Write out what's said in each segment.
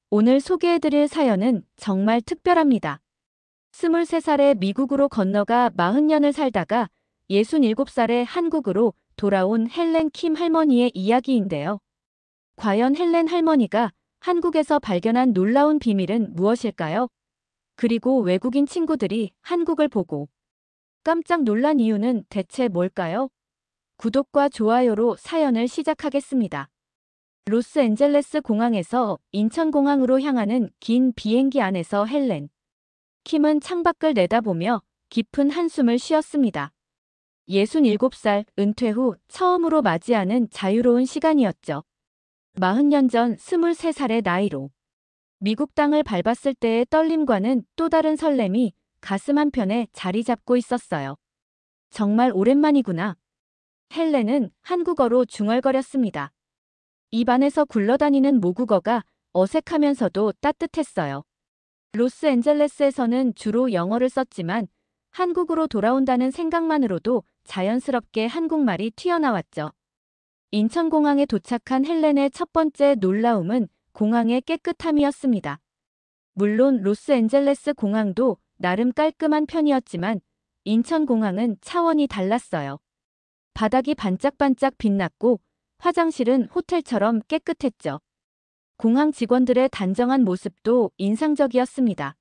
오늘 소개해드릴 사연은 정말 특별합니다. 23살에 미국으로 건너가 40년을 살다가 67살에 한국으로 돌아온 헬렌 킴 할머니의 이야기인데요. 과연 헬렌 할머니가 한국에서 발견한 놀라운 비밀은 무엇일까요? 그리고 외국인 친구들이 한국을 보고 깜짝 놀란 이유는 대체 뭘까요? 구독과 좋아요로 사연을 시작하겠습니다. 로스앤젤레스 공항에서 인천공항으로 향하는 긴 비행기 안에서 헬렌 킴은 창밖을 내다보며 깊은 한숨을 쉬었습니다. 67살 은퇴 후 처음으로 맞이하는 자유로운 시간이었죠. 40년 전 23살의 나이로 미국 땅을 밟았을 때의 떨림과는 또 다른 설렘이 가슴 한편에 자리 잡고 있었어요. 정말 오랜만이구나. 헬렌은 한국어로 중얼거렸습니다. 입 안에서 굴러다니는 모국어가 어색하면서도 따뜻했어요. 로스앤젤레스에서는 주로 영어를 썼지만 한국으로 돌아온다는 생각만으로도 자연스럽게 한국말이 튀어나왔죠. 인천공항에 도착한 헬렌의 첫 번째 놀라움은 공항의 깨끗함이었습니다. 물론 로스앤젤레스 공항도 나름 깔끔한 편이었지만 인천공항은 차원이 달랐어요. 바닥이 반짝반짝 빛났고 화장실은 호텔처럼 깨끗했죠. 공항 직원들의 단정한 모습도 인상적이었습니다.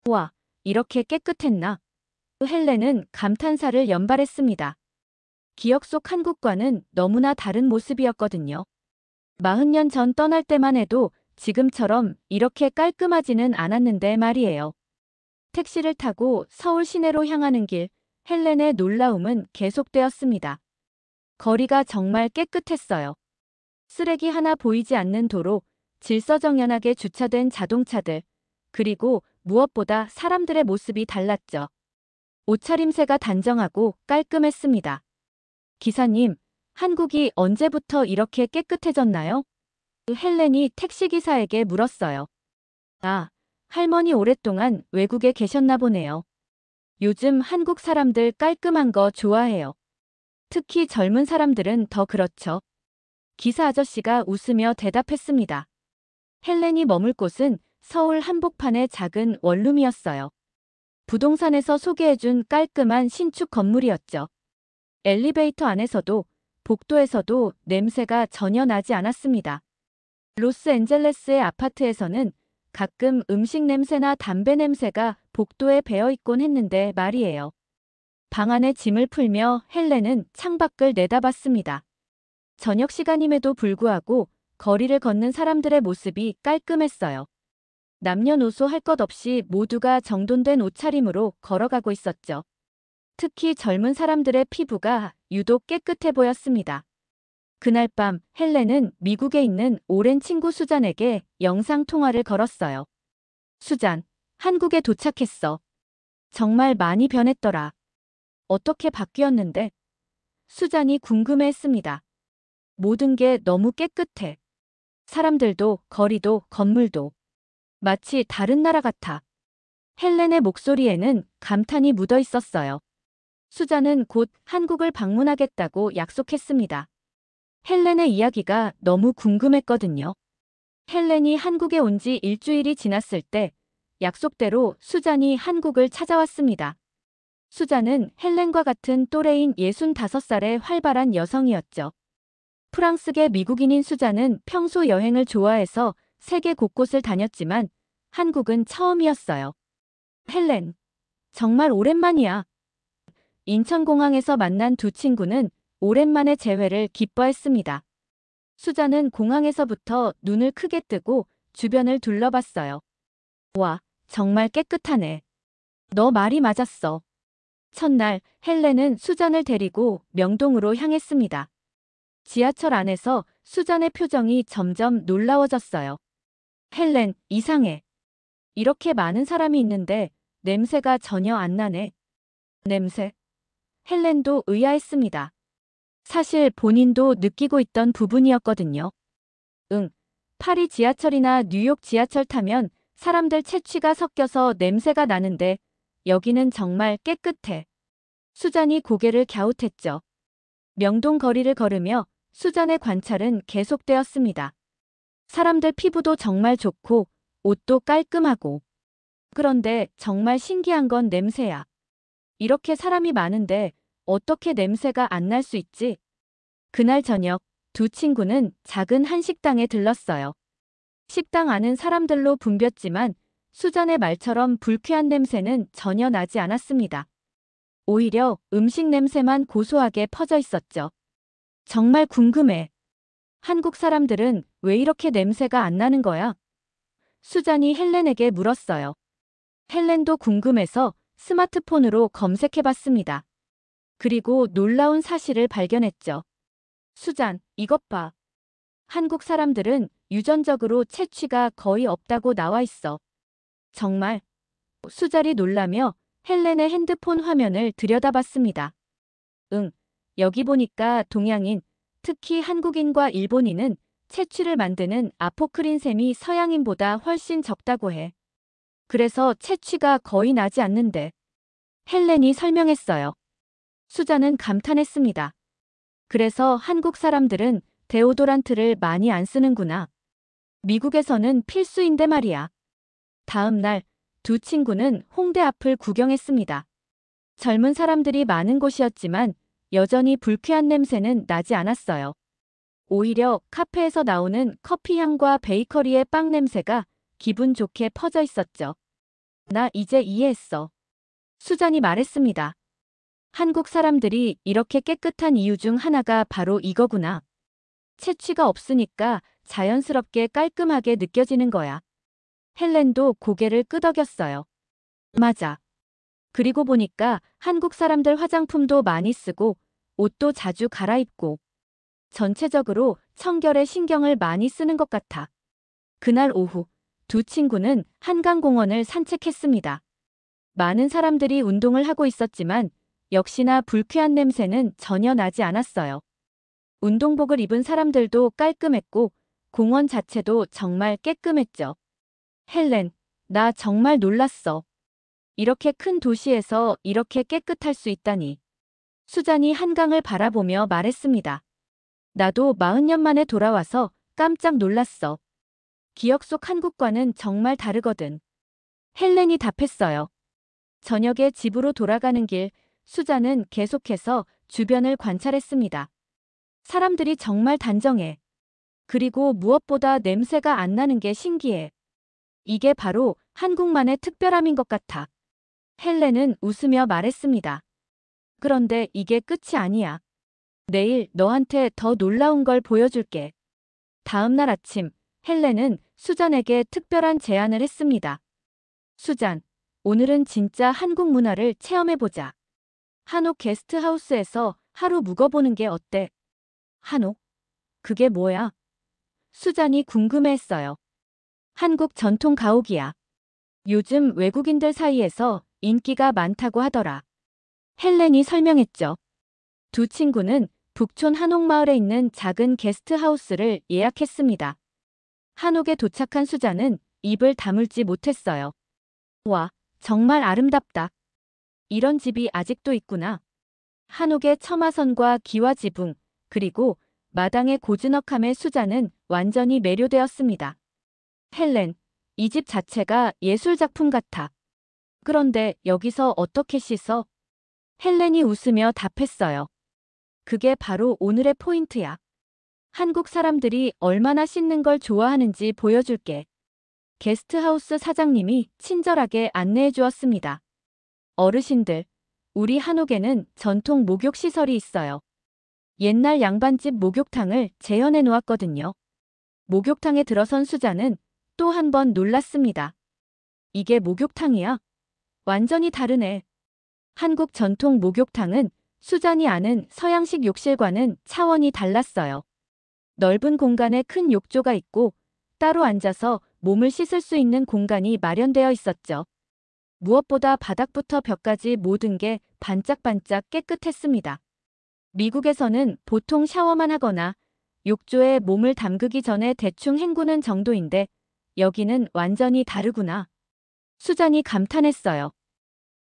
와, 이렇게 깨끗했나? 헬렌은 감탄사를 연발했습니다. 기억 속 한국과는 너무나 다른 모습이었거든요. 40년 전 떠날 때만 해도 지금처럼 이렇게 깔끔하지는 않았는데 말이에요. 택시를 타고 서울 시내로 향하는 길, 헬렌의 놀라움은 계속되었습니다. 거리가 정말 깨끗했어요. 쓰레기 하나 보이지 않는 도로, 질서정연하게 주차된 자동차들, 그리고 무엇보다 사람들의 모습이 달랐죠. 옷차림새가 단정하고 깔끔했습니다. 기사님, 한국이 언제부터 이렇게 깨끗해졌나요? 헬렌이 택시기사에게 물었어요. 아, 할머니 오랫동안 외국에 계셨나 보네요. 요즘 한국 사람들 깔끔한 거 좋아해요. 특히 젊은 사람들은 더 그렇죠. 기사 아저씨가 웃으며 대답했습니다. 헬렌이 머물 곳은 서울 한복판의 작은 원룸이었어요. 부동산에서 소개해준 깔끔한 신축 건물이었죠. 엘리베이터 안에서도 복도에서도 냄새가 전혀 나지 않았습니다. 로스앤젤레스의 아파트에서는 가끔 음식 냄새나 담배 냄새가 복도에 배어있곤 했는데 말이에요. 방 안에 짐을 풀며 헬렌은 창밖을 내다봤습니다. 저녁 시간임에도 불구하고 거리를 걷는 사람들의 모습이 깔끔했어요. 남녀노소 할 것 없이 모두가 정돈된 옷차림으로 걸어가고 있었죠. 특히 젊은 사람들의 피부가 유독 깨끗해 보였습니다. 그날 밤 헬렌은 미국에 있는 오랜 친구 수잔에게 영상통화를 걸었어요. 수잔, 한국에 도착했어. 정말 많이 변했더라. 어떻게 바뀌었는데? 수잔이 궁금해했습니다. 모든 게 너무 깨끗해. 사람들도 거리도 건물도 마치 다른 나라 같아. 헬렌의 목소리에는 감탄이 묻어 있었어요. 수잔은 곧 한국을 방문하겠다고 약속했습니다. 헬렌의 이야기가 너무 궁금했거든요. 헬렌이 한국에 온 지 일주일이 지났을 때 약속대로 수잔이 한국을 찾아왔습니다. 수잔은 헬렌과 같은 또래인 65살의 활발한 여성이었죠. 프랑스계 미국인인 수잔은 평소 여행을 좋아해서 세계 곳곳을 다녔지만 한국은 처음이었어요. 헬렌, 정말 오랜만이야. 인천공항에서 만난 두 친구는 오랜만의 재회를 기뻐했습니다. 수잔은 공항에서부터 눈을 크게 뜨고 주변을 둘러봤어요. 와, 정말 깨끗하네. 너 말이 맞았어. 첫날 헬렌은 수잔을 데리고 명동으로 향했습니다. 지하철 안에서 수잔의 표정이 점점 놀라워졌어요. 헬렌, 이상해. 이렇게 많은 사람이 있는데 냄새가 전혀 안 나네. 냄새? 헬렌도 의아했습니다. 사실 본인도 느끼고 있던 부분이었거든요. 응, 파리 지하철이나 뉴욕 지하철 타면 사람들 체취가 섞여서 냄새가 나는데 여기는 정말 깨끗해. 수잔이 고개를 갸웃했죠. 명동 거리를 걸으며 수잔의 관찰은 계속되었습니다. 사람들 피부도 정말 좋고 옷도 깔끔하고. 그런데 정말 신기한 건 냄새야. 이렇게 사람이 많은데 어떻게 냄새가 안 날 수 있지? 그날 저녁 두 친구는 작은 한식당에 들렀어요. 식당 안은 사람들로 붐볐지만 수잔의 말처럼 불쾌한 냄새는 전혀 나지 않았습니다. 오히려 음식 냄새만 고소하게 퍼져 있었죠. 정말 궁금해. 한국 사람들은 왜 이렇게 냄새가 안 나는 거야? 수잔이 헬렌에게 물었어요. 헬렌도 궁금해서 스마트폰으로 검색해봤습니다. 그리고 놀라운 사실을 발견했죠. 수잔, 이것 봐. 한국 사람들은 유전적으로 채취가 거의 없다고 나와 있어. 정말? 수잔이 놀라며 헬렌의 핸드폰 화면을 들여다봤습니다. 응, 여기 보니까 동양인, 특히 한국인과 일본인은 채취를 만드는 아포크린셈이 서양인보다 훨씬 적다고 해. 그래서 채취가 거의 나지 않는데. 헬렌이 설명했어요. 수잔은 감탄했습니다. 그래서 한국 사람들은 데오도란트를 많이 안 쓰는구나. 미국에서는 필수인데 말이야. 다음 날 두 친구는 홍대 앞을 구경했습니다. 젊은 사람들이 많은 곳이었지만 여전히 불쾌한 냄새는 나지 않았어요. 오히려 카페에서 나오는 커피 향과 베이커리의 빵 냄새가 기분 좋게 퍼져 있었죠. 나 이제 이해했어. 수잔이 말했습니다. 한국 사람들이 이렇게 깨끗한 이유 중 하나가 바로 이거구나. 채취가 없으니까 자연스럽게 깔끔하게 느껴지는 거야. 헬렌도 고개를 끄덕였어요. 맞아. 그리고 보니까 한국 사람들 화장품도 많이 쓰고 옷도 자주 갈아입고 전체적으로 청결에 신경을 많이 쓰는 것 같아. 그날 오후 두 친구는 한강공원을 산책했습니다. 많은 사람들이 운동을 하고 있었지만 역시나 불쾌한 냄새는 전혀 나지 않았어요. 운동복을 입은 사람들도 깔끔했고 공원 자체도 정말 깨끗했죠. 헬렌, 나 정말 놀랐어. 이렇게 큰 도시에서 이렇게 깨끗할 수 있다니. 수잔이 한강을 바라보며 말했습니다. 나도 40년 만에 돌아와서 깜짝 놀랐어. 기억 속 한국과는 정말 다르거든. 헬렌이 답했어요. 저녁에 집으로 돌아가는 길, 수잔은 계속해서 주변을 관찰했습니다. 사람들이 정말 단정해. 그리고 무엇보다 냄새가 안 나는 게 신기해. 이게 바로 한국만의 특별함인 것 같아. 헬렌은 웃으며 말했습니다. 그런데 이게 끝이 아니야. 내일 너한테 더 놀라운 걸 보여줄게. 다음 날 아침, 헬렌은 수잔에게 특별한 제안을 했습니다. 수잔, 오늘은 진짜 한국 문화를 체험해보자. 한옥 게스트하우스에서 하루 묵어보는 게 어때? 한옥? 그게 뭐야? 수잔이 궁금해했어요. 한국 전통 가옥이야. 요즘 외국인들 사이에서 인기가 많다고 하더라. 헬렌이 설명했죠. 두 친구는 북촌 한옥마을에 있는 작은 게스트하우스를 예약했습니다. 한옥에 도착한 수잔은 입을 다물지 못했어요. 와, 정말 아름답다. 이런 집이 아직도 있구나. 한옥의 처마선과 기와 지붕, 그리고 마당의 고즈넉함에 수잔은 완전히 매료되었습니다. 헬렌, 이 집 자체가 예술작품 같아. 그런데 여기서 어떻게 씻어? 헬렌이 웃으며 답했어요. 그게 바로 오늘의 포인트야. 한국 사람들이 얼마나 씻는 걸 좋아하는지 보여줄게. 게스트하우스 사장님이 친절하게 안내해 주었습니다. 어르신들, 우리 한옥에는 전통 목욕 시설이 있어요. 옛날 양반집 목욕탕을 재현해 놓았거든요. 목욕탕에 들어선 수잔은 또 한 번 놀랐습니다. 이게 목욕탕이야? 완전히 다르네. 한국 전통 목욕탕은 수잔이 아는 서양식 욕실과는 차원이 달랐어요. 넓은 공간에 큰 욕조가 있고 따로 앉아서 몸을 씻을 수 있는 공간이 마련되어 있었죠. 무엇보다 바닥부터 벽까지 모든 게 반짝반짝 깨끗했습니다. 미국에서는 보통 샤워만 하거나 욕조에 몸을 담그기 전에 대충 헹구는 정도인데 여기는 완전히 다르구나. 수잔이 감탄했어요.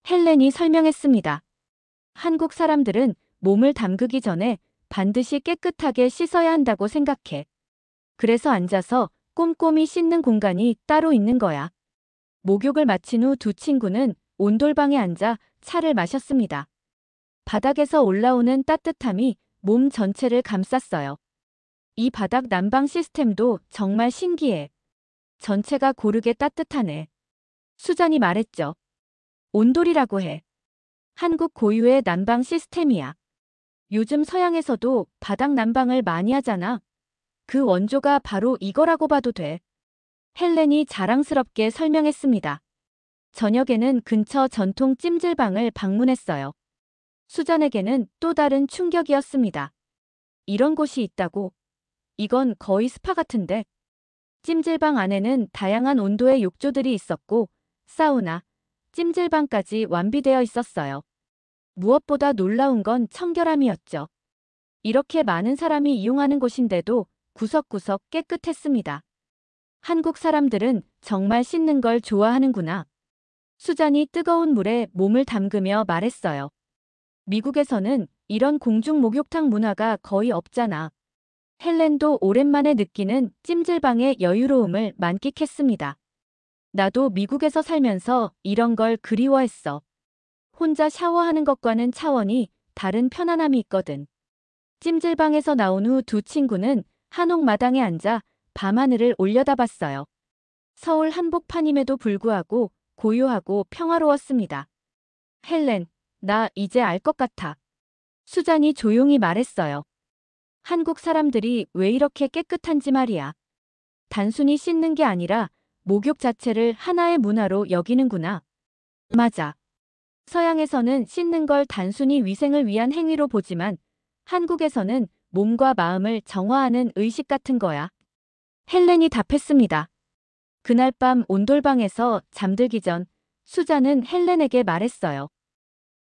헬렌이 설명했습니다. 한국 사람들은 몸을 담그기 전에 반드시 깨끗하게 씻어야 한다고 생각해. 그래서 앉아서 꼼꼼히 씻는 공간이 따로 있는 거야. 목욕을 마친 후 두 친구는 온돌방에 앉아 차를 마셨습니다. 바닥에서 올라오는 따뜻함이 몸 전체를 감쌌어요. 이 바닥 난방 시스템도 정말 신기해. 전체가 고르게 따뜻하네. 수잔이 말했죠. 온돌이라고 해. 한국 고유의 난방 시스템이야. 요즘 서양에서도 바닥 난방을 많이 하잖아. 그 원조가 바로 이거라고 봐도 돼. 헬렌이 자랑스럽게 설명했습니다. 저녁에는 근처 전통 찜질방을 방문했어요. 수잔에게는 또 다른 충격이었습니다. 이런 곳이 있다고? 이건 거의 스파 같은데? 찜질방 안에는 다양한 온도의 욕조들이 있었고, 사우나, 찜질방까지 완비되어 있었어요. 무엇보다 놀라운 건 청결함이었죠. 이렇게 많은 사람이 이용하는 곳인데도 구석구석 깨끗했습니다. 한국 사람들은 정말 씻는 걸 좋아하는구나. 수잔이 뜨거운 물에 몸을 담그며 말했어요. 미국에서는 이런 공중 목욕탕 문화가 거의 없잖아. 헬렌도 오랜만에 느끼는 찜질방의 여유로움을 만끽했습니다. 나도 미국에서 살면서 이런 걸 그리워했어. 혼자 샤워하는 것과는 차원이 다른 편안함이 있거든. 찜질방에서 나온 후 두 친구는 한옥마당에 앉아 밤하늘을 올려다봤어요. 서울 한복판임에도 불구하고 고요하고 평화로웠습니다. 헬렌, 나 이제 알 것 같아. 수잔이 조용히 말했어요. 한국 사람들이 왜 이렇게 깨끗한지 말이야. 단순히 씻는 게 아니라 목욕 자체를 하나의 문화로 여기는구나. 맞아. 서양에서는 씻는 걸 단순히 위생을 위한 행위로 보지만 한국에서는 몸과 마음을 정화하는 의식 같은 거야. 헬렌이 답했습니다. 그날 밤 온돌방에서 잠들기 전 수잔은 헬렌에게 말했어요.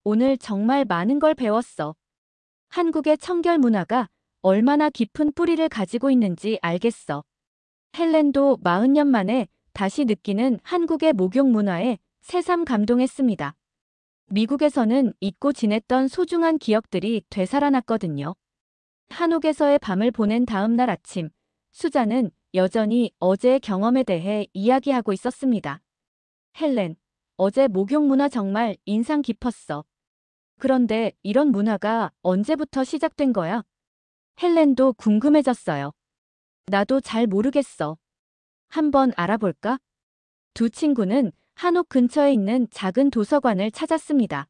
오늘 정말 많은 걸 배웠어. 한국의 청결 문화가 얼마나 깊은 뿌리를 가지고 있는지 알겠어. 헬렌도 40년 만에 다시 느끼는 한국의 목욕 문화에 새삼 감동했습니다. 미국에서는 잊고 지냈던 소중한 기억들이 되살아났거든요. 한옥에서의 밤을 보낸 다음 날 아침, 수잔은 여전히 어제의 경험에 대해 이야기하고 있었습니다. 헬렌, 어제 목욕 문화 정말 인상 깊었어. 그런데 이런 문화가 언제부터 시작된 거야? 헬렌도 궁금해졌어요. 나도 잘 모르겠어. 한번 알아볼까? 두 친구는 한옥 근처에 있는 작은 도서관을 찾았습니다.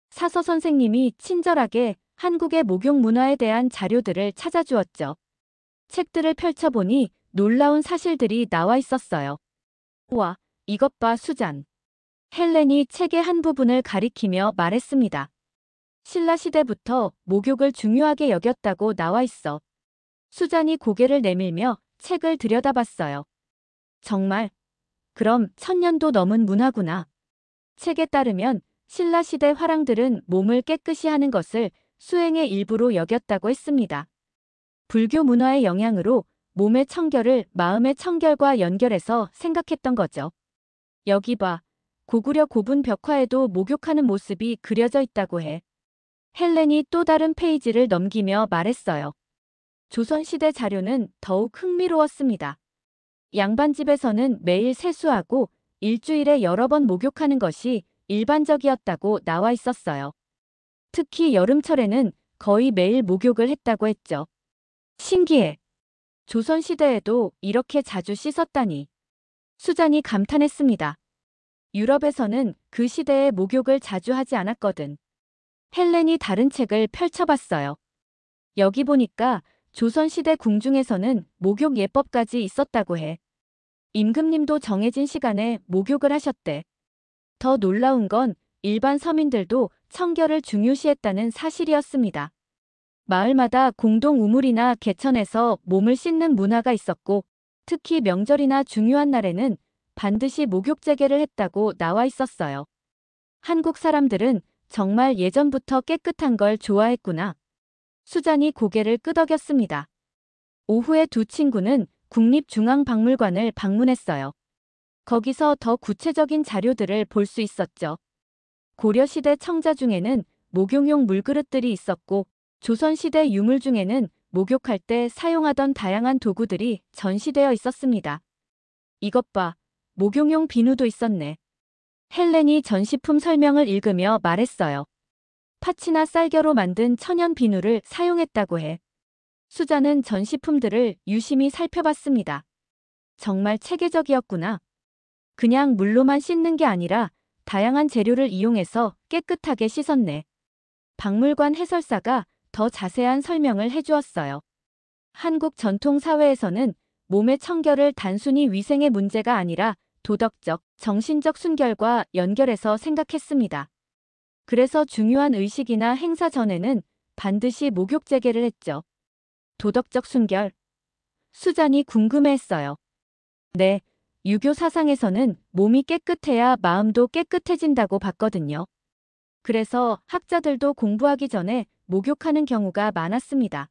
사서 선생님이 친절하게 한국의 목욕 문화에 대한 자료들을 찾아주었죠. 책들을 펼쳐보니 놀라운 사실들이 나와 있었어요. 우와, 이것 봐, 수잔. 헬렌이 책의 한 부분을 가리키며 말했습니다. 신라시대부터 목욕을 중요하게 여겼다고 나와 있어. 수잔이 고개를 내밀며 책을 들여다봤어요. 정말? 그럼 1000년도 넘은 문화구나. 책에 따르면 신라시대 화랑들은 몸을 깨끗이 하는 것을 수행의 일부로 여겼다고 했습니다. 불교 문화의 영향으로 몸의 청결을 마음의 청결과 연결해서 생각했던 거죠. 여기 봐. 고구려 고분 벽화에도 목욕하는 모습이 그려져 있다고 해. 헬렌이 또 다른 페이지를 넘기며 말했어요. 조선시대 자료는 더욱 흥미로웠습니다. 양반집에서는 매일 세수하고 일주일에 여러 번 목욕하는 것이 일반적이었다고 나와 있었어요. 특히 여름철에는 거의 매일 목욕을 했다고 했죠. 신기해. 조선시대에도 이렇게 자주 씻었다니. 수잔이 감탄했습니다. 유럽에서는 그 시대에 목욕을 자주 하지 않았거든. 헬렌이 다른 책을 펼쳐봤어요. 여기 보니까 조선시대 궁중에서는 목욕 예법까지 있었다고 해. 임금님도 정해진 시간에 목욕을 하셨대. 더 놀라운 건 일반 서민들도 청결을 중요시했다는 사실이었습니다. 마을마다 공동 우물이나 개천에서 몸을 씻는 문화가 있었고, 특히 명절이나 중요한 날에는 반드시 목욕 재개를 했다고 나와 있었어요. 한국 사람들은 정말 예전부터 깨끗한 걸 좋아했구나. 수잔이 고개를 끄덕였습니다. 오후에 두 친구는 국립중앙박물관을 방문했어요. 거기서 더 구체적인 자료들을 볼 수 있었죠. 고려시대 청자 중에는 목욕용 물그릇들이 있었고, 조선시대 유물 중에는 목욕할 때 사용하던 다양한 도구들이 전시되어 있었습니다. 이것 봐, 목욕용 비누도 있었네. 헬렌이 전시품 설명을 읽으며 말했어요. 파치나 쌀겨로 만든 천연 비누를 사용했다고 해. 수자는 전시품들을 유심히 살펴봤습니다. 정말 체계적이었구나. 그냥 물로만 씻는 게 아니라 다양한 재료를 이용해서 깨끗하게 씻었네. 박물관 해설사가 더 자세한 설명을 해주었어요. 한국 전통 사회에서는 몸의 청결을 단순히 위생의 문제가 아니라 도덕적, 정신적 순결과 연결해서 생각했습니다. 그래서 중요한 의식이나 행사 전에는 반드시 목욕 재개를 했죠. 도덕적 순결. 수잔이 궁금해했어요. 네, 유교 사상에서는 몸이 깨끗해야 마음도 깨끗해진다고 봤거든요. 그래서 학자들도 공부하기 전에 목욕하는 경우가 많았습니다.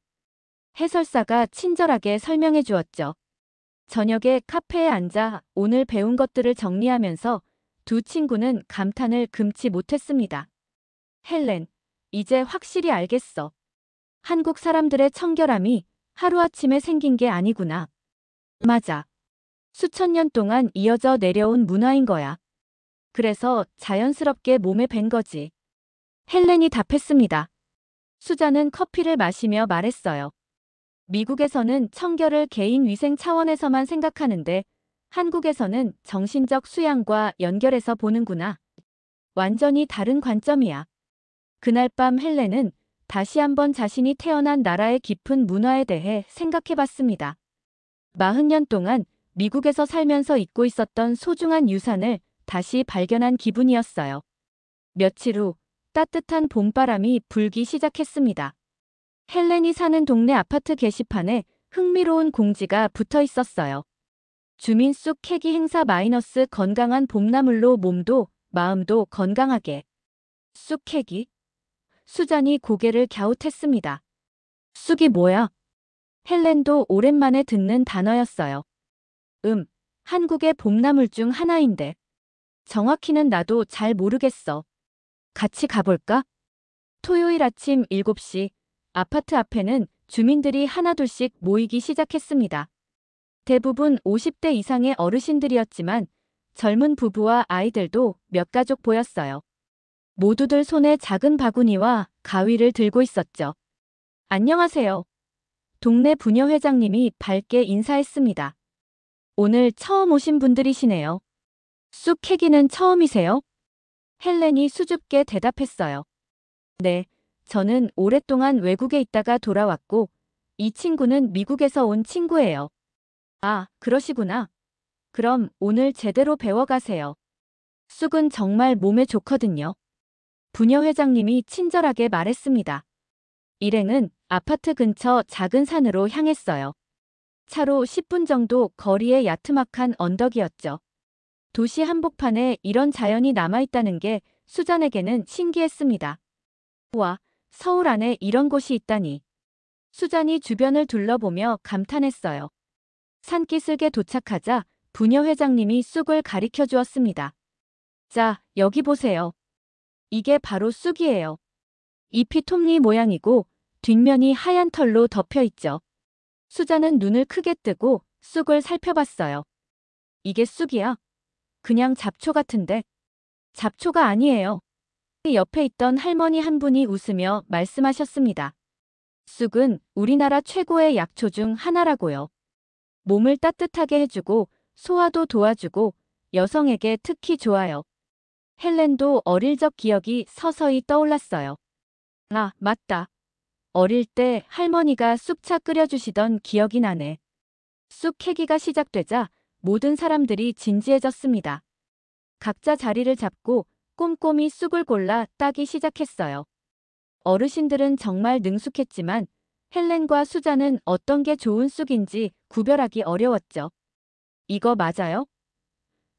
해설사가 친절하게 설명해 주었죠. 저녁에 카페에 앉아 오늘 배운 것들을 정리하면서 두 친구는 감탄을 금치 못했습니다. 헬렌, 이제 확실히 알겠어. 한국 사람들의 청결함이 하루아침에 생긴 게 아니구나. 맞아. 수천 년 동안 이어져 내려온 문화인 거야. 그래서 자연스럽게 몸에 밴 거지. 헬렌이 답했습니다. 수자는 커피를 마시며 말했어요. 미국에서는 청결을 개인 위생 차원에서만 생각하는데 한국에서는 정신적 수양과 연결해서 보는구나. 완전히 다른 관점이야. 그날 밤 헬렌은 다시 한번 자신이 태어난 나라의 깊은 문화에 대해 생각해봤습니다. 40년 동안 미국에서 살면서 잊고 있었던 소중한 유산을 다시 발견한 기분이었어요. 며칠 후 따뜻한 봄바람이 불기 시작했습니다. 헬렌이 사는 동네 아파트 게시판에 흥미로운 공지가 붙어 있었어요. 주민 쑥 캐기 행사 마이너스 건강한 봄나물로 몸도 마음도 건강하게. 쑥 캐기? 수잔이 고개를 갸웃했습니다. 쑥이 뭐야? 헬렌도 오랜만에 듣는 단어였어요. 한국의 봄나물 중 하나인데. 정확히는 나도 잘 모르겠어. 같이 가볼까? 토요일 아침 7시 아파트 앞에는 주민들이 하나둘씩 모이기 시작했습니다. 대부분 50대 이상의 어르신들이었지만 젊은 부부와 아이들도 몇 가족 보였어요. 모두들 손에 작은 바구니와 가위를 들고 있었죠. 안녕하세요. 동네 부녀회장님이 밝게 인사했습니다. 오늘 처음 오신 분들이시네요. 쑥 캐기는 처음이세요? 헬렌이 수줍게 대답했어요. 네, 저는 오랫동안 외국에 있다가 돌아왔고 이 친구는 미국에서 온 친구예요. 아, 그러시구나. 그럼 오늘 제대로 배워가세요. 쑥은 정말 몸에 좋거든요. 부녀회장님이 친절하게 말했습니다. 일행은 아파트 근처 작은 산으로 향했어요. 차로 10분 정도 거리의 야트막한 언덕이었죠. 도시 한복판에 이런 자연이 남아있다는 게 수잔에게는 신기했습니다. 와, 서울 안에 이런 곳이 있다니. 수잔이 주변을 둘러보며 감탄했어요. 산기슭에 도착하자 부녀회장님이 쑥을 가리켜 주었습니다. 자, 여기 보세요. 이게 바로 쑥이에요. 잎이 톱니 모양이고 뒷면이 하얀 털로 덮여 있죠. 수잔은 눈을 크게 뜨고 쑥을 살펴봤어요. 이게 쑥이야? 그냥 잡초 같은데. 잡초가 아니에요. 옆에 있던 할머니 한 분이 웃으며 말씀하셨습니다. 쑥은 우리나라 최고의 약초 중 하나라고요. 몸을 따뜻하게 해주고 소화도 도와주고 여성에게 특히 좋아요. 헬렌도 어릴 적 기억이 서서히 떠올랐어요. 아, 맞다. 어릴 때 할머니가 쑥차 끓여주시던 기억이 나네. 쑥 캐기가 시작되자 모든 사람들이 진지해졌습니다. 각자 자리를 잡고 꼼꼼히 쑥을 골라 따기 시작했어요. 어르신들은 정말 능숙했지만 헬렌과 수잔은 어떤 게 좋은 쑥인지 구별하기 어려웠죠. 이거 맞아요?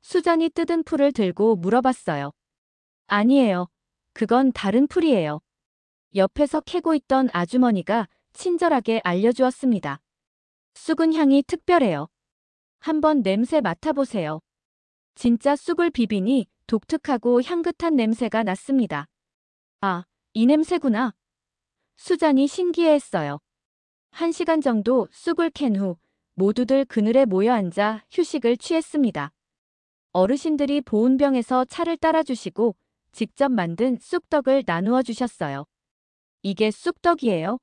수잔이 뜯은 풀을 들고 물어봤어요. 아니에요. 그건 다른 풀이에요. 옆에서 캐고 있던 아주머니가 친절하게 알려주었습니다. 쑥은 향이 특별해요. 한번 냄새 맡아보세요. 진짜 쑥을 비비니 독특하고 향긋한 냄새가 났습니다. 아, 이 냄새구나. 수잔이 신기해했어요. 1시간 정도 쑥을 캔 후 모두들 그늘에 모여 앉아 휴식을 취했습니다. 어르신들이 보온병에서 차를 따라주시고 직접 만든 쑥떡을 나누어 주셨어요. 이게 쑥떡이에요?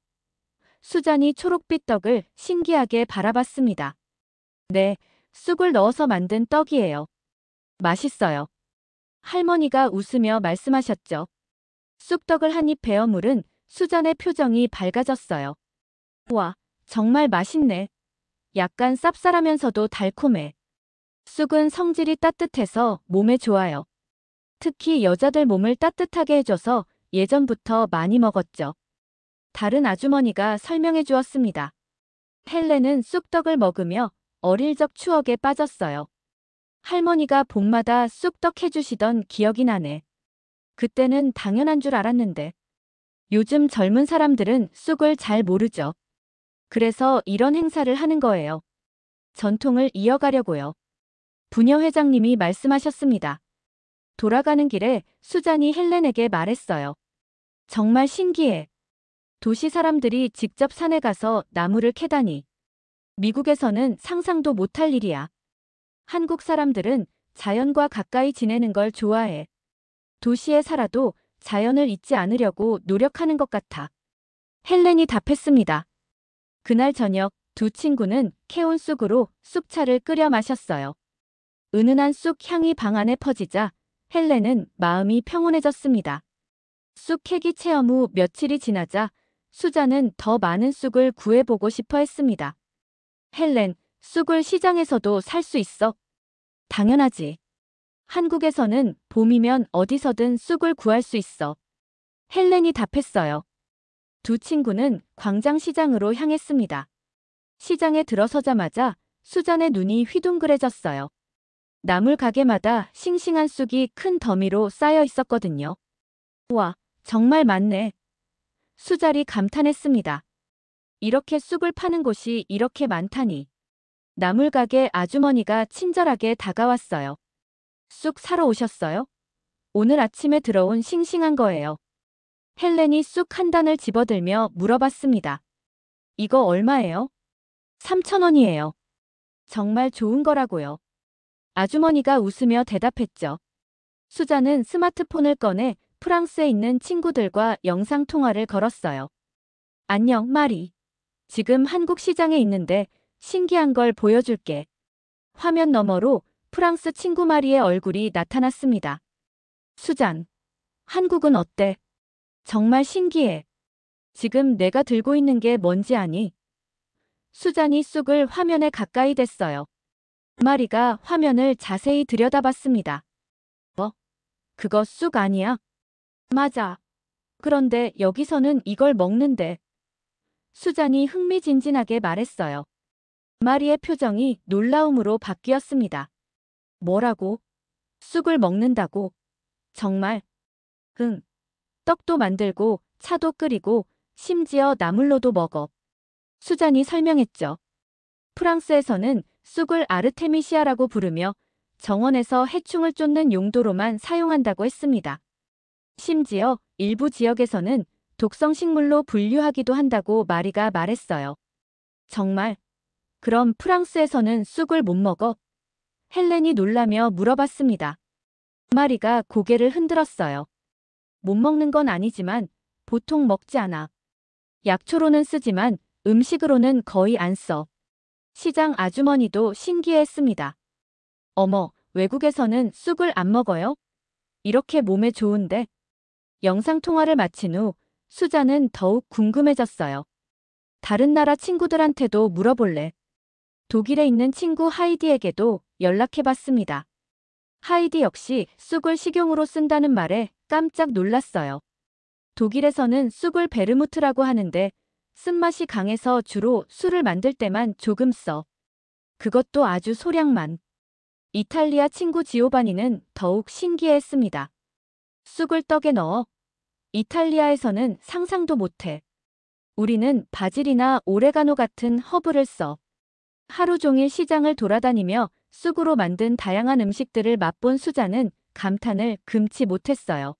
수잔이 초록빛 떡을 신기하게 바라봤습니다. 네, 쑥을 넣어서 만든 떡이에요. 맛있어요. 할머니가 웃으며 말씀하셨죠. 쑥떡을 한 입 베어 물은 수잔의 표정이 밝아졌어요. 우와, 정말 맛있네. 약간 쌉쌀하면서도 달콤해. 쑥은 성질이 따뜻해서 몸에 좋아요. 특히 여자들 몸을 따뜻하게 해줘서 예전부터 많이 먹었죠. 다른 아주머니가 설명해 주었습니다. 헬렌은 쑥떡을 먹으며 어릴 적 추억에 빠졌어요. 할머니가 봄마다 쑥떡 해주시던 기억이 나네. 그때는 당연한 줄 알았는데. 요즘 젊은 사람들은 쑥을 잘 모르죠. 그래서 이런 행사를 하는 거예요. 전통을 이어가려고요. 부녀회장님이 말씀하셨습니다. 돌아가는 길에 수잔이 헬렌에게 말했어요. 정말 신기해. 도시 사람들이 직접 산에 가서 나무를 캐다니. 미국에서는 상상도 못할 일이야. 한국 사람들은 자연과 가까이 지내는 걸 좋아해. 도시에 살아도 자연을 잊지 않으려고 노력하는 것 같아. 헬렌이 답했습니다. 그날 저녁 두 친구는 캐온 쑥으로 쑥차를 끓여 마셨어요. 은은한 쑥 향이 방 안에 퍼지자 헬렌은 마음이 평온해졌습니다. 쑥 캐기 체험 후 며칠이 지나자 수잔은 더 많은 쑥을 구해보고 싶어 했습니다. 헬렌, 쑥을 시장에서도 살 수 있어? 당연하지. 한국에서는 봄이면 어디서든 쑥을 구할 수 있어. 헬렌이 답했어요. 두 친구는 광장시장으로 향했습니다. 시장에 들어서자마자 수잔의 눈이 휘둥그레졌어요. 나물 가게마다 싱싱한 쑥이 큰 더미로 쌓여 있었거든요. 우와, 정말 많네. 수잔이 감탄했습니다. 이렇게 쑥을 파는 곳이 이렇게 많다니. 나물 가게 아주머니가 친절하게 다가왔어요. 쑥 사러 오셨어요? 오늘 아침에 들어온 싱싱한 거예요. 헬렌이 쑥 한 단을 집어들며 물어봤습니다. 이거 얼마예요? 3,000원이에요. 정말 좋은 거라고요. 아주머니가 웃으며 대답했죠. 수잔은 스마트폰을 꺼내 프랑스에 있는 친구들과 영상통화를 걸었어요. 안녕, 마리. 지금 한국 시장에 있는데 신기한 걸 보여줄게. 화면 너머로 프랑스 친구 마리의 얼굴이 나타났습니다. 수잔, 한국은 어때? 정말 신기해. 지금 내가 들고 있는 게 뭔지 아니? 수잔이 쑥을 화면에 가까이 댔어요. 마리가 화면을 자세히 들여다봤습니다. 뭐? 그거 쑥 아니야? 맞아. 그런데 여기서는 이걸 먹는데. 수잔이 흥미진진하게 말했어요. 마리의 표정이 놀라움으로 바뀌었습니다. 뭐라고? 쑥을 먹는다고? 정말? 응. 떡도 만들고 차도 끓이고 심지어 나물로도 먹어. 수잔이 설명했죠. 프랑스에서는 쑥을 아르테미시아라고 부르며 정원에서 해충을 쫓는 용도로만 사용한다고 했습니다. 심지어 일부 지역에서는 독성 식물로 분류하기도 한다고 마리가 말했어요. 정말? 그럼 프랑스에서는 쑥을 못 먹어? 헬렌이 놀라며 물어봤습니다. 마리가 고개를 흔들었어요. 못 먹는 건 아니지만 보통 먹지 않아. 약초로는 쓰지만 음식으로는 거의 안 써. 시장 아주머니도 신기해했습니다. 어머, 외국에서는 쑥을 안 먹어요? 이렇게 몸에 좋은데? 영상통화를 마친 후 수잔은 더욱 궁금해졌어요. 다른 나라 친구들한테도 물어볼래. 독일에 있는 친구 하이디에게도 연락해봤습니다. 하이디 역시 쑥을 식용으로 쓴다는 말에 깜짝 놀랐어요. 독일에서는 쑥을 베르무트라고 하는데 쓴맛이 강해서 주로 술을 만들 때만 조금 써. 그것도 아주 소량만. 이탈리아 친구 지오바니는 더욱 신기해했습니다. 쑥을 떡에 넣어? 이탈리아에서는 상상도 못해. 우리는 바질이나 오레가노 같은 허브를 써. 하루 종일 시장을 돌아다니며 쑥으로 만든 다양한 음식들을 맛본 수잔은 감탄을 금치 못했어요.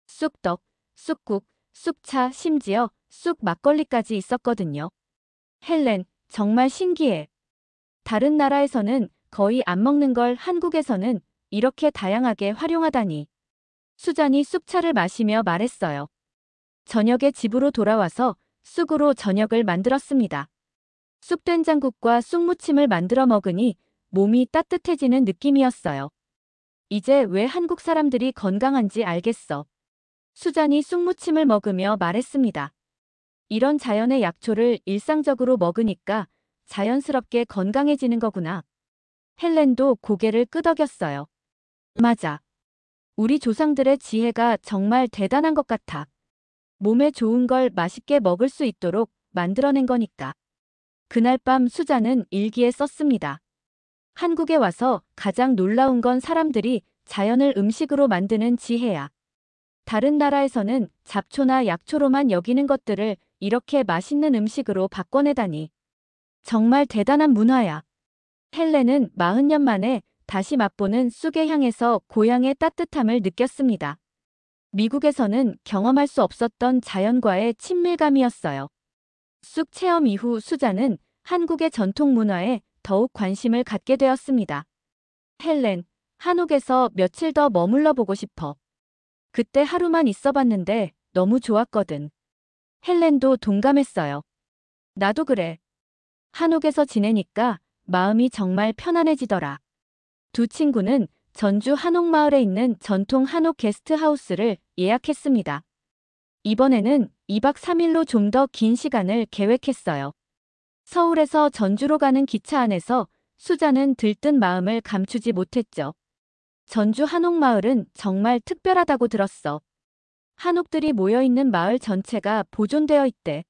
쑥떡, 쑥국, 쑥차, 심지어 쑥 막걸리까지 있었거든요. 헬렌, 정말 신기해. 다른 나라에서는 거의 안 먹는 걸 한국에서는 이렇게 다양하게 활용하다니. 수잔이 쑥차를 마시며 말했어요. 저녁에 집으로 돌아와서 쑥으로 저녁을 만들었습니다. 쑥된장국과 쑥무침을 만들어 먹으니 몸이 따뜻해지는 느낌이었어요. 이제 왜 한국 사람들이 건강한지 알겠어. 수잔이 쑥무침을 먹으며 말했습니다. 이런 자연의 약초를 일상적으로 먹으니까 자연스럽게 건강해지는 거구나. 헬렌도 고개를 끄덕였어요. 맞아. 우리 조상들의 지혜가 정말 대단한 것 같아. 몸에 좋은 걸 맛있게 먹을 수 있도록 만들어낸 거니까. 그날 밤 수잔은 일기에 썼습니다. 한국에 와서 가장 놀라운 건 사람들이 자연을 음식으로 만드는 지혜야. 다른 나라에서는 잡초나 약초로만 여기는 것들을 이렇게 맛있는 음식으로 바꿔내다니. 정말 대단한 문화야. 헬렌은 40년 만에 다시 맛보는 쑥의 향에서 고향의 따뜻함을 느꼈습니다. 미국에서는 경험할 수 없었던 자연과의 친밀감이었어요. 쑥 체험 이후 수잔은 한국의 전통 문화에 더욱 관심을 갖게 되었습니다. 헬렌, 한옥에서 며칠 더 머물러 보고 싶어. 그때 하루만 있어 봤는데 너무 좋았거든. 헬렌도 동감했어요. 나도 그래. 한옥에서 지내니까 마음이 정말 편안해지더라. 두 친구는 전주 한옥마을에 있는 전통 한옥 게스트하우스를 예약했습니다. 이번에는 2박 3일로 좀 더 긴 시간을 계획했어요. 서울에서 전주로 가는 기차 안에서 수잔은 들뜬 마음을 감추지 못했죠. 전주 한옥마을은 정말 특별하다고 들었어. 한옥들이 모여있는 마을 전체가 보존되어 있대.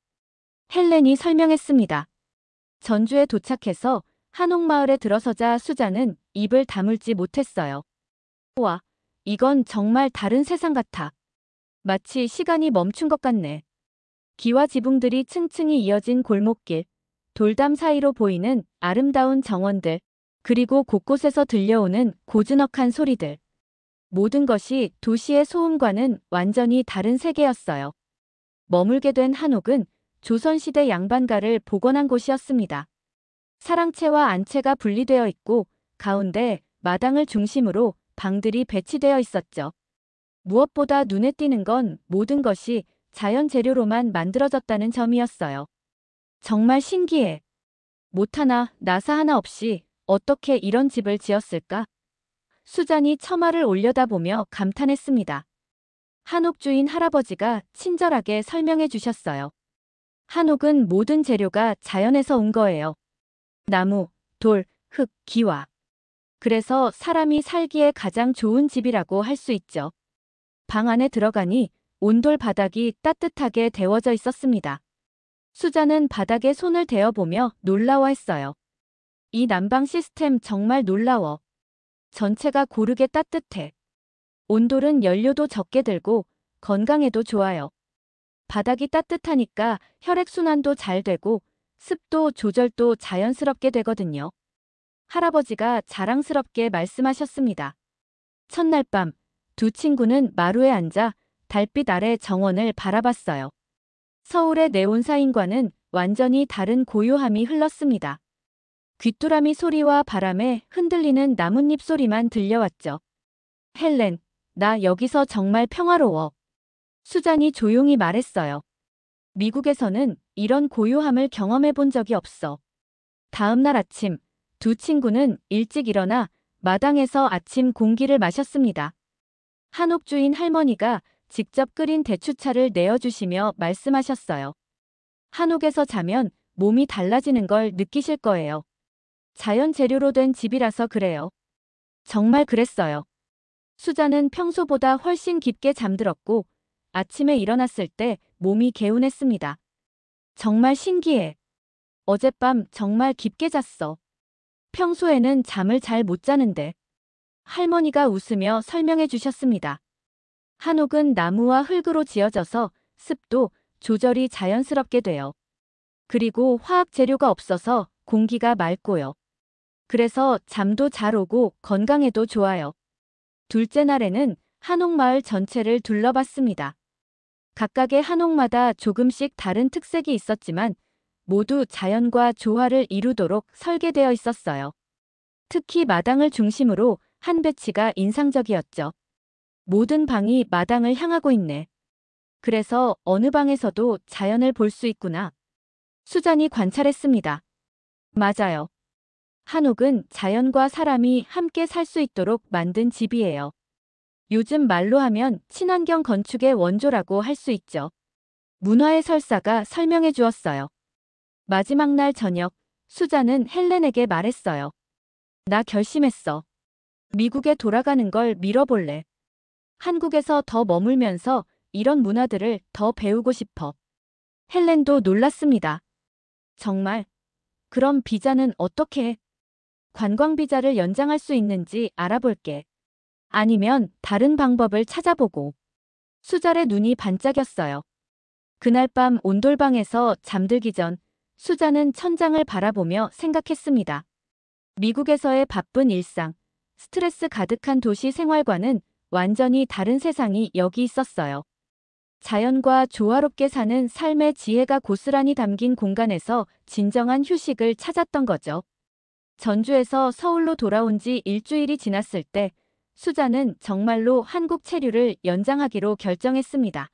헬렌이 설명했습니다. 전주에 도착해서 한옥마을에 들어서자 수잔은 입을 다물지 못했어요. 와, 이건 정말 다른 세상 같아. 마치 시간이 멈춘 것 같네. 기와 지붕들이 층층이 이어진 골목길, 돌담 사이로 보이는 아름다운 정원들, 그리고 곳곳에서 들려오는 고즈넉한 소리들. 모든 것이 도시의 소음과는 완전히 다른 세계였어요. 머물게 된 한옥은 조선시대 양반가를 복원한 곳이었습니다. 사랑채와 안채가 분리되어 있고 가운데 마당을 중심으로 방들이 배치되어 있었죠. 무엇보다 눈에 띄는 건 모든 것이 자연 재료로만 만들어졌다는 점이었어요. 정말 신기해. 못 하나, 나사 하나 없이 어떻게 이런 집을 지었을까? 수잔이 처마를 올려다보며 감탄했습니다. 한옥 주인 할아버지가 친절하게 설명해 주셨어요. 한옥은 모든 재료가 자연에서 온 거예요. 나무, 돌, 흙, 기와. 그래서 사람이 살기에 가장 좋은 집이라고 할 수 있죠. 방 안에 들어가니 온돌 바닥이 따뜻하게 데워져 있었습니다. 수잔은 바닥에 손을 대어보며 놀라워했어요. 이 난방 시스템 정말 놀라워. 전체가 고르게 따뜻해. 온돌은 연료도 적게 들고 건강에도 좋아요. 바닥이 따뜻하니까 혈액순환도 잘 되고 습도 조절도 자연스럽게 되거든요. 할아버지가 자랑스럽게 말씀하셨습니다. 첫날 밤, 두 친구는 마루에 앉아 달빛 아래 정원을 바라봤어요. 서울의 네온사인과는 완전히 다른 고요함이 흘렀습니다. 귀뚜라미 소리와 바람에 흔들리는 나뭇잎 소리만 들려왔죠. 헬렌, 나 여기서 정말 평화로워. 수잔이 조용히 말했어요. 미국에서는 이런 고요함을 경험해 본 적이 없어. 다음 날 아침, 두 친구는 일찍 일어나 마당에서 아침 공기를 마셨습니다. 한옥 주인 할머니가 직접 끓인 대추차를 내어주시며 말씀하셨어요. 한옥에서 자면 몸이 달라지는 걸 느끼실 거예요. 자연 재료로 된 집이라서 그래요. 정말 그랬어요. 수잔은 평소보다 훨씬 깊게 잠들었고 아침에 일어났을 때 몸이 개운했습니다. 정말 신기해. 어젯밤 정말 깊게 잤어. 평소에는 잠을 잘 못 자는데. 할머니가 웃으며 설명해 주셨습니다. 한옥은 나무와 흙으로 지어져서 습도 조절이 자연스럽게 돼요. 그리고 화학 재료가 없어서 공기가 맑고요. 그래서 잠도 잘 오고 건강에도 좋아요. 둘째 날에는 한옥마을 전체를 둘러봤습니다. 각각의 한옥마다 조금씩 다른 특색이 있었지만 모두 자연과 조화를 이루도록 설계되어 있었어요. 특히 마당을 중심으로 한 배치가 인상적이었죠. 모든 방이 마당을 향하고 있네. 그래서 어느 방에서도 자연을 볼 수 있구나. 수잔이 관찰했습니다. 맞아요. 한옥은 자연과 사람이 함께 살 수 있도록 만든 집이에요. 요즘 말로 하면 친환경 건축의 원조라고 할 수 있죠. 문화의 설사가 설명해 주었어요. 마지막 날 저녁, 수잔은 헬렌에게 말했어요. 나 결심했어. 미국에 돌아가는 걸 미뤄볼래. 한국에서 더 머물면서 이런 문화들을 더 배우고 싶어. 헬렌도 놀랐습니다. 정말? 그럼 비자는 어떻게 해? 관광 비자를 연장할 수 있는지 알아볼게. 아니면 다른 방법을 찾아보고. 수잘의 눈이 반짝였어요. 그날 밤 온돌방에서 잠들기 전 수잔은 천장을 바라보며 생각했습니다. 미국에서의 바쁜 일상, 스트레스 가득한 도시 생활과는 완전히 다른 세상이 여기 있었어요. 자연과 조화롭게 사는 삶의 지혜가 고스란히 담긴 공간에서 진정한 휴식을 찾았던 거죠. 전주에서 서울로 돌아온 지 일주일이 지났을 때 수잔은 정말로 한국 체류를 연장하기로 결정했습니다.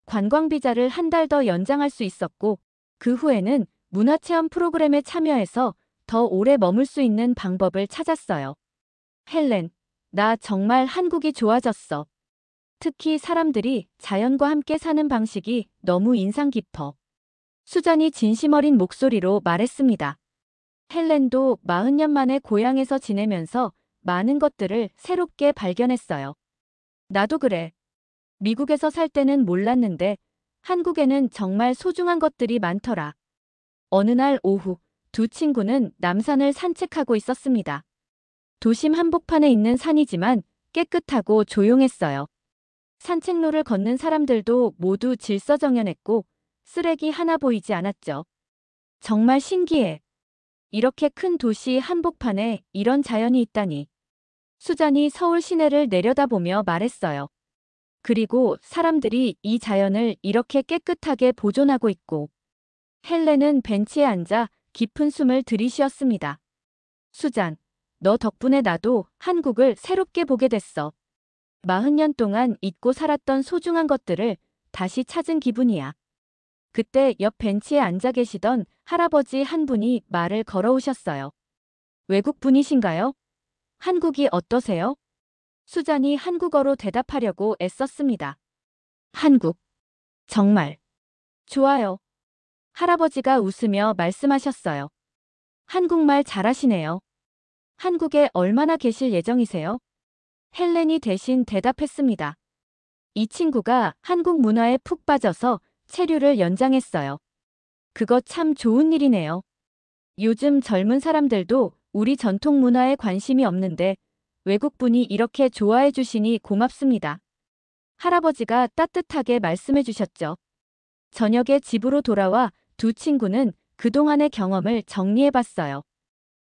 관광 비자를 한 달 더 연장할 수 있었고 그 후에는 문화체험 프로그램에 참여해서 더 오래 머물 수 있는 방법을 찾았어요. 헬렌, 나 정말 한국이 좋아졌어. 특히 사람들이 자연과 함께 사는 방식이 너무 인상 깊어. 수잔이 진심 어린 목소리로 말했습니다. 헬렌도 40년 만에 고향에서 지내면서 많은 것들을 새롭게 발견했어요. 나도 그래. 미국에서 살 때는 몰랐는데 한국에는 정말 소중한 것들이 많더라. 어느 날 오후 두 친구는 남산을 산책하고 있었습니다. 도심 한복판에 있는 산이지만 깨끗하고 조용했어요. 산책로를 걷는 사람들도 모두 질서정연했고 쓰레기 하나 보이지 않았죠. 정말 신기해. 이렇게 큰 도시 한복판에 이런 자연이 있다니. 수잔이 서울 시내를 내려다보며 말했어요. 그리고 사람들이 이 자연을 이렇게 깨끗하게 보존하고 있고. 헬렌은 벤치에 앉아 깊은 숨을 들이쉬었습니다. 수잔, 너 덕분에 나도 한국을 새롭게 보게 됐어. 40년 동안 잊고 살았던 소중한 것들을 다시 찾은 기분이야. 그때 옆 벤치에 앉아 계시던 할아버지 한 분이 말을 걸어오셨어요. 외국 분이신가요? 한국이 어떠세요? 수잔이 한국어로 대답하려고 애썼습니다. 한국. 정말. 좋아요. 할아버지가 웃으며 말씀하셨어요. 한국말 잘하시네요. 한국에 얼마나 계실 예정이세요? 헬렌이 대신 대답했습니다. 이 친구가 한국 문화에 푹 빠져서 체류를 연장했어요. 그거 참 좋은 일이네요. 요즘 젊은 사람들도 우리 전통 문화에 관심이 없는데 외국분이 이렇게 좋아해 주시니 고맙습니다. 할아버지가 따뜻하게 말씀해 주셨죠. 저녁에 집으로 돌아와 두 친구는 그동안의 경험을 정리해 봤어요.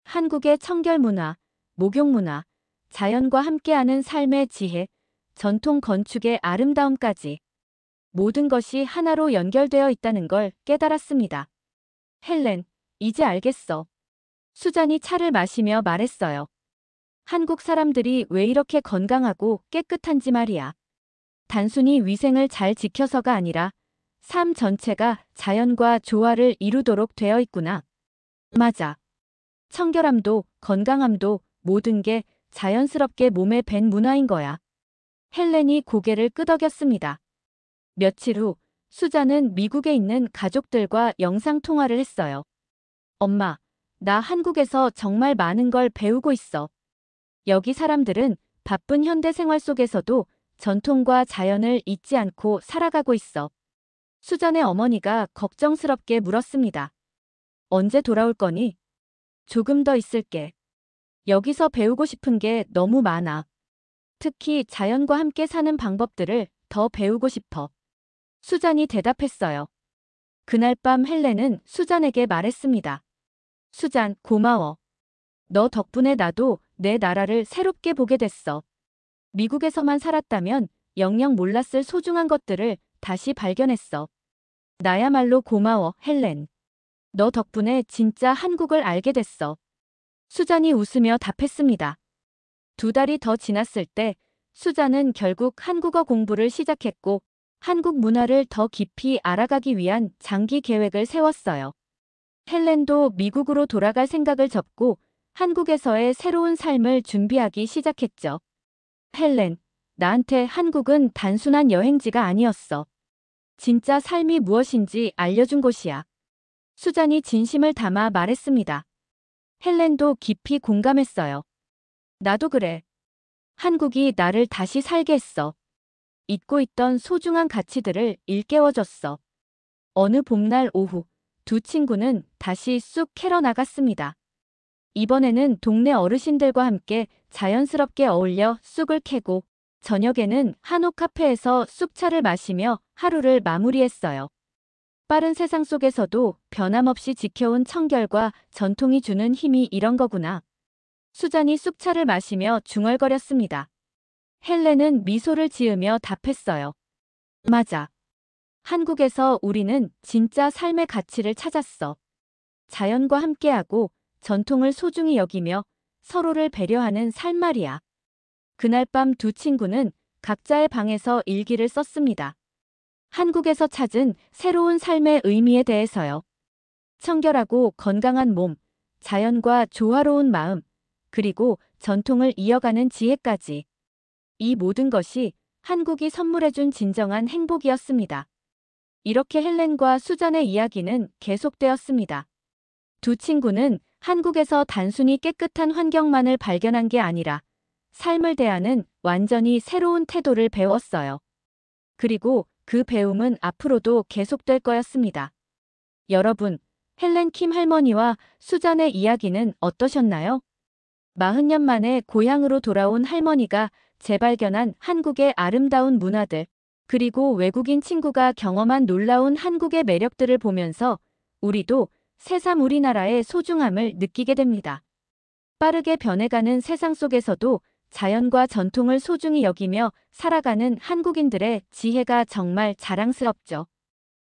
한국의 청결 문화, 목욕 문화, 자연과 함께하는 삶의 지혜, 전통 건축의 아름다움까지 모든 것이 하나로 연결되어 있다는 걸 깨달았습니다. 헬렌, 이제 알겠어. 수잔이 차를 마시며 말했어요. 한국 사람들이 왜 이렇게 건강하고 깨끗한지 말이야. 단순히 위생을 잘 지켜서가 아니라 삶 전체가 자연과 조화를 이루도록 되어 있구나. 맞아. 청결함도 건강함도 모든 게 자연스럽게 몸에 밴 문화인 거야. 헬렌이 고개를 끄덕였습니다. 며칠 후 수잔은 미국에 있는 가족들과 영상통화를 했어요. 엄마, 나 한국에서 정말 많은 걸 배우고 있어. 여기 사람들은 바쁜 현대 생활 속에서도 전통과 자연을 잊지 않고 살아가고 있어. 수잔의 어머니가 걱정스럽게 물었습니다. 언제 돌아올 거니? 조금 더 있을게. 여기서 배우고 싶은 게 너무 많아. 특히 자연과 함께 사는 방법들을 더 배우고 싶어. 수잔이 대답했어요. 그날 밤 헬렌은 수잔에게 말했습니다. 수잔, 고마워. 너 덕분에 나도 내 나라를 새롭게 보게 됐어. 미국에서만 살았다면 영영 몰랐을 소중한 것들을 다시 발견했어. 나야말로 고마워, 헬렌. 너 덕분에 진짜 한국을 알게 됐어. 수잔이 웃으며 답했습니다. 2달이 더 지났을 때 수잔은 결국 한국어 공부를 시작했고 한국 문화를 더 깊이 알아가기 위한 장기 계획을 세웠어요. 헬렌도 미국으로 돌아갈 생각을 접고 한국에서의 새로운 삶을 준비하기 시작했죠. 헬렌, 나한테 한국은 단순한 여행지가 아니었어. 진짜 삶이 무엇인지 알려준 곳이야. 수잔이 진심을 담아 말했습니다. 헬렌도 깊이 공감했어요. 나도 그래. 한국이 나를 다시 살게 했어. 잊고 있던 소중한 가치들을 일깨워줬어. 어느 봄날 오후, 2친구는 다시 쑥 캐러 나갔습니다. 이번에는 동네 어르신들과 함께 자연스럽게 어울려 쑥을 캐고 저녁에는 한옥 카페에서 쑥차를 마시며 하루를 마무리했어요. 빠른 세상 속에서도 변함없이 지켜온 청결과 전통이 주는 힘이 이런 거구나. 수잔이 쑥차를 마시며 중얼거렸습니다. 헬렌은 미소를 지으며 답했어요. 맞아. 한국에서 우리는 진짜 삶의 가치를 찾았어. 자연과 함께하고 전통을 소중히 여기며 서로를 배려하는 삶 말이야. 그날 밤 2친구는 각자의 방에서 일기를 썼습니다. 한국에서 찾은 새로운 삶의 의미에 대해서요. 청결하고 건강한 몸, 자연과 조화로운 마음, 그리고 전통을 이어가는 지혜까지. 이 모든 것이 한국이 선물해준 진정한 행복이었습니다. 이렇게 헬렌과 수잔의 이야기는 계속되었습니다. 2친구는 한국에서 단순히 깨끗한 환경만을 발견한 게 아니라 삶을 대하는 완전히 새로운 태도를 배웠어요. 그리고 그 배움은 앞으로도 계속될 거였습니다. 여러분, 헬렌 킴 할머니와 수잔의 이야기는 어떠셨나요? 40년 만에 고향으로 돌아온 할머니가 재발견한 한국의 아름다운 문화들, 그리고 외국인 친구가 경험한 놀라운 한국의 매력들을 보면서 우리도 새삼 우리나라의 소중함을 느끼게 됩니다. 빠르게 변해가는 세상 속에서도 자연과 전통을 소중히 여기며 살아가는 한국인들의 지혜가 정말 자랑스럽죠.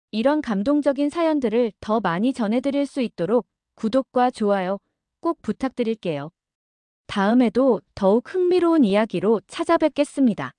이런 감동적인 사연들을 더 많이 전해드릴 수 있도록 구독과 좋아요 꼭 부탁드릴게요. 다음에도 더욱 흥미로운 이야기로 찾아뵙겠습니다.